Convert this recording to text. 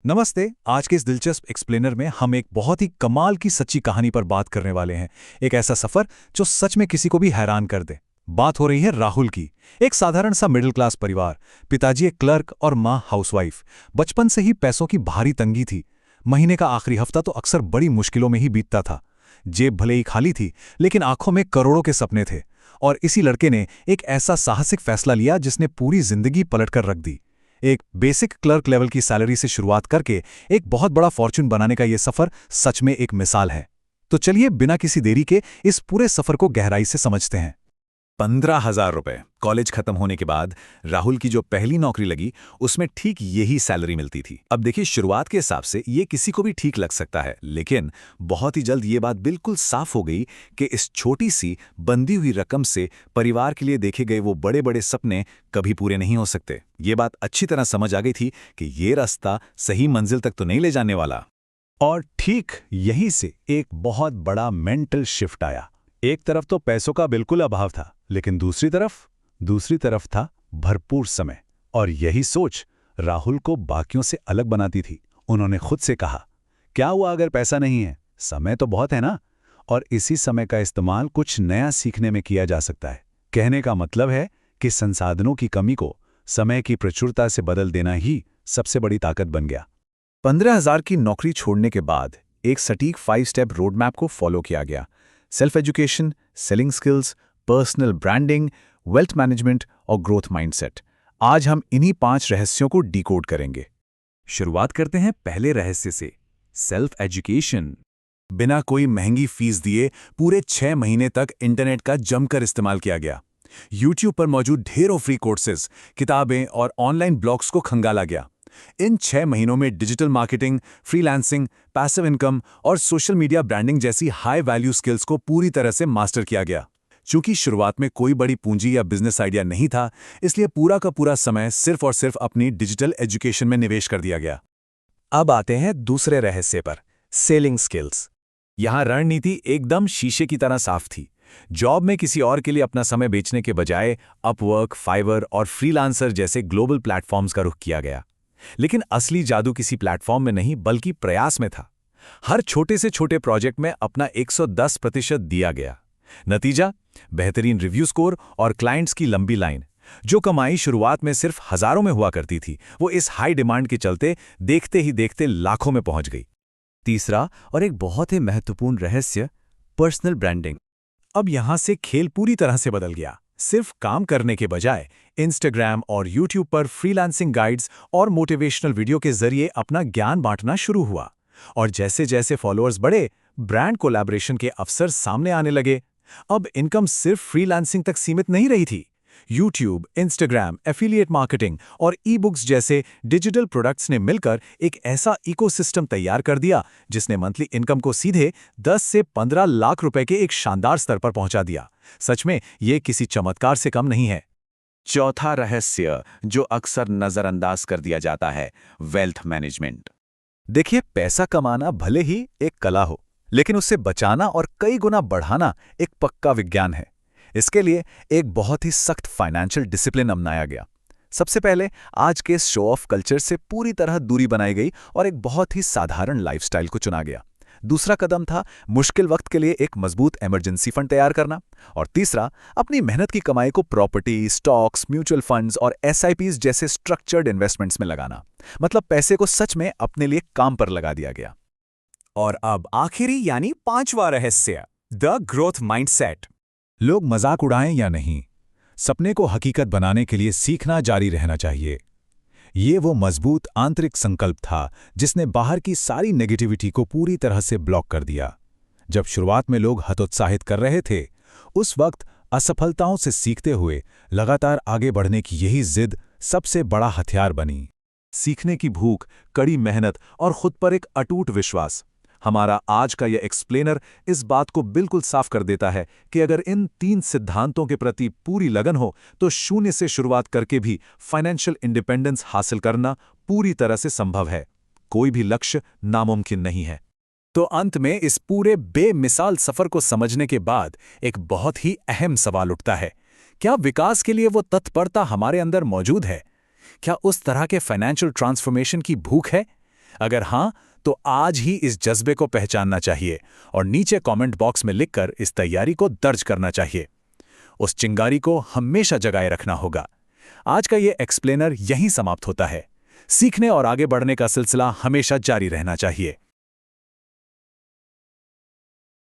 नमस्ते। आज के इस दिलचस्प एक्सप्लेनर में हम एक बहुत ही कमाल की सच्ची कहानी पर बात करने वाले हैं। एक ऐसा सफर जो सच में किसी को भी हैरान कर दे। बात हो रही है राहुल की। एक साधारण सा मिडिल क्लास परिवार, पिताजी एक क्लर्क और माँ हाउसवाइफ। बचपन से ही पैसों की भारी तंगी थी। महीने का आखिरी हफ्ता तो अक्सर बड़ी मुश्किलों में ही बीतता था। जेब भले ही खाली थी, लेकिन आंखों में करोड़ों के सपने थे। और इसी लड़के ने एक ऐसा साहसिक फैसला लिया जिसने पूरी जिंदगी पलटकर रख दी। एक बेसिक क्लर्क लेवल की सैलरी से शुरुआत करके एक बहुत बड़ा फॉर्च्यून बनाने का यह सफर सच में एक मिसाल है। तो चलिए बिना किसी देरी के इस पूरे सफर को गहराई से समझते हैं। 15,000 रुपए कॉलेज खत्म होने के बाद राहुल की जो पहली नौकरी लगी उसमें ठीक यही सैलरी मिलती थी। अब देखिए, शुरुआत के हिसाब से ये किसी को भी ठीक लग सकता है, लेकिन बहुत ही जल्द ये बात बिल्कुल साफ हो गई कि इस छोटी सी बंधी हुई रकम से परिवार के लिए देखे गए वो बड़े बड़े सपने कभी पूरे नहीं हो सकते। ये बात अच्छी तरह समझ आ गई थी कि ये रास्ता सही मंजिल तक तो नहीं ले जाने वाला। और ठीक यहीं से एक बहुत बड़ा मेंटल शिफ्ट आया। एक तरफ तो पैसों का बिल्कुल अभाव था, लेकिन दूसरी तरफ था भरपूर समय। और यही सोच राहुल को बाकियों से अलग बनाती थी। उन्होंने खुद से कहा, क्या हुआ अगर पैसा नहीं है, समय तो बहुत है ना। और इसी समय का इस्तेमाल कुछ नया सीखने में किया जा सकता है। कहने का मतलब है कि संसाधनों की कमी को समय की प्रचुरता से बदल देना ही सबसे बड़ी ताकत बन गया। 15,000 की नौकरी छोड़ने के बाद एक सटीक 5 स्टेप रोड मैप को फॉलो किया गया। Self education, selling skills, personal branding, wealth management और ग्रोथ माइंडसेट। आज हम इन्हीं 5 रहस्यों को डिकोड करेंगे। शुरुआत करते हैं पहले रहस्य से, सेल्फ एजुकेशन। बिना कोई महंगी फीस दिए पूरे 6 महीने तक इंटरनेट का जमकर इस्तेमाल किया गया। यूट्यूब पर मौजूद ढेरों फ्री कोर्सेज, किताबें और ऑनलाइन ब्लॉग्स को खंगाला गया। इन 6 महीनों में digital marketing, freelancing, passive income और सोशल मीडिया ब्रांडिंग जैसी हाई वैल्यू स्किल्स को पूरी तरह से मास्टर किया गया। चूंकि शुरुआत में कोई बड़ी पूंजी या बिजनेस आइडिया नहीं था, इसलिए पूरा का पूरा समय सिर्फ और सिर्फ अपनी डिजिटल एजुकेशन में निवेश कर दिया गया। अब आते हैं दूसरे रहस्य पर, सेलिंग स्किल्स। यहां रणनीति एकदम शीशे की तरह साफ थी। जॉब में किसी और के लिए अपना समय बेचने के बजाय अपवर्क, फाइवर और फ्रीलांसर जैसे ग्लोबल प्लेटफॉर्म्स का रुख किया गया। लेकिन असली जादू किसी प्लेटफॉर्म में नहीं बल्कि प्रयास में था। हर छोटे से छोटे प्रोजेक्ट में अपना 110% दिया गया। नतीजा, बेहतरीन रिव्यू स्कोर और क्लाइंट्स की लंबी लाइन। जो कमाई शुरुआत में सिर्फ हजारों में हुआ करती थी, वो इस हाई डिमांड के चलते देखते ही देखते लाखों में पहुंच गई। तीसरा और एक बहुत ही महत्वपूर्ण रहस्य, पर्सनल ब्रांडिंग। अब यहां से खेल पूरी तरह से बदल गया। सिर्फ काम करने के बजाय इंस्टाग्राम और यूट्यूब पर फ्रीलांसिंग गाइड्स और मोटिवेशनल वीडियो के जरिए अपना ज्ञान बांटना शुरू हुआ। और जैसे जैसे फॉलोअर्स बढ़े, ब्रांड कोलैबोरेशन के अवसर सामने आने लगे। अब इनकम सिर्फ फ्रीलांसिंग तक सीमित नहीं रही थी। यूट्यूब, इंस्टाग्राम, एफिलिएट मार्केटिंग और ई बुक्स जैसे डिजिटल प्रोडक्ट्स ने मिलकर एक ऐसा इकोसिस्टम तैयार कर दिया जिसने मंथली इनकम को सीधे 10 से 15 लाख रुपए के एक शानदार स्तर पर पहुंचा दिया। सच में ये किसी चमत्कार से कम नहीं है। चौथा रहस्य, जो अक्सर नजरअंदाज कर दिया जाता है, वेल्थ मैनेजमेंट। देखिए, पैसा कमाना भले ही एक कला हो, लेकिन उसे बचाना और कई गुना बढ़ाना एक पक्का विज्ञान है। इसके लिए एक बहुत ही सख्त फाइनेंशियल डिसिप्लिन अपनाया गया। सबसे पहले आज के शो ऑफ कल्चर से पूरी तरह दूरी बनाई गई और एक बहुत ही साधारण लाइफस्टाइल को चुना गया। दूसरा कदम था मुश्किल वक्त के लिए एक मजबूत इमरजेंसी फंड तैयार करना। और तीसरा, अपनी मेहनत की कमाई को प्रॉपर्टी, स्टॉक्स, म्यूचुअल फंड्स और एसआईपीज जैसे स्ट्रक्चर्ड इन्वेस्टमेंट्स में लगाना। मतलब पैसे को सच में अपने लिए काम पर लगा दिया गया। और अब आखिरी यानी 5वां रहस्य, द ग्रोथ माइंडसेट। लोग मजाक उड़ाएं या नहीं, सपने को हकीकत बनाने के लिए सीखना जारी रहना चाहिए। ये वो मजबूत आंतरिक संकल्प था जिसने बाहर की सारी नेगेटिविटी को पूरी तरह से ब्लॉक कर दिया। जब शुरुआत में लोग हतोत्साहित कर रहे थे, उस वक्त असफलताओं से सीखते हुए लगातार आगे बढ़ने की यही जिद सबसे बड़ा हथियार बनी। सीखने की भूख, कड़ी मेहनत और खुद पर एक अटूट विश्वास। हमारा आज का यह एक्सप्लेनर इस बात को बिल्कुल साफ कर देता है कि अगर इन 3 सिद्धांतों के प्रति पूरी लगन हो तो शून्य से शुरुआत करके भी फाइनेंशियल इंडिपेंडेंस हासिल करना पूरी तरह से संभव है। कोई भी लक्ष्य नामुमकिन नहीं है। तो अंत में इस पूरे बेमिसाल सफर को समझने के बाद एक बहुत ही अहम सवाल उठता है, क्या विकास के लिए वो तत्परता हमारे अंदर मौजूद है? क्या उस तरह के फाइनेंशियल ट्रांसफॉर्मेशन की भूख है? अगर हाँ, तो आज ही इस जज्बे को पहचानना चाहिए और नीचे कमेंट बॉक्स में लिखकर इस तैयारी को दर्ज करना चाहिए। उस चिंगारी को हमेशा जगाए रखना होगा। आज का ये एक्सप्लेनर यहीं समाप्त होता है। सीखने और आगे बढ़ने का सिलसिला हमेशा जारी रहना चाहिए।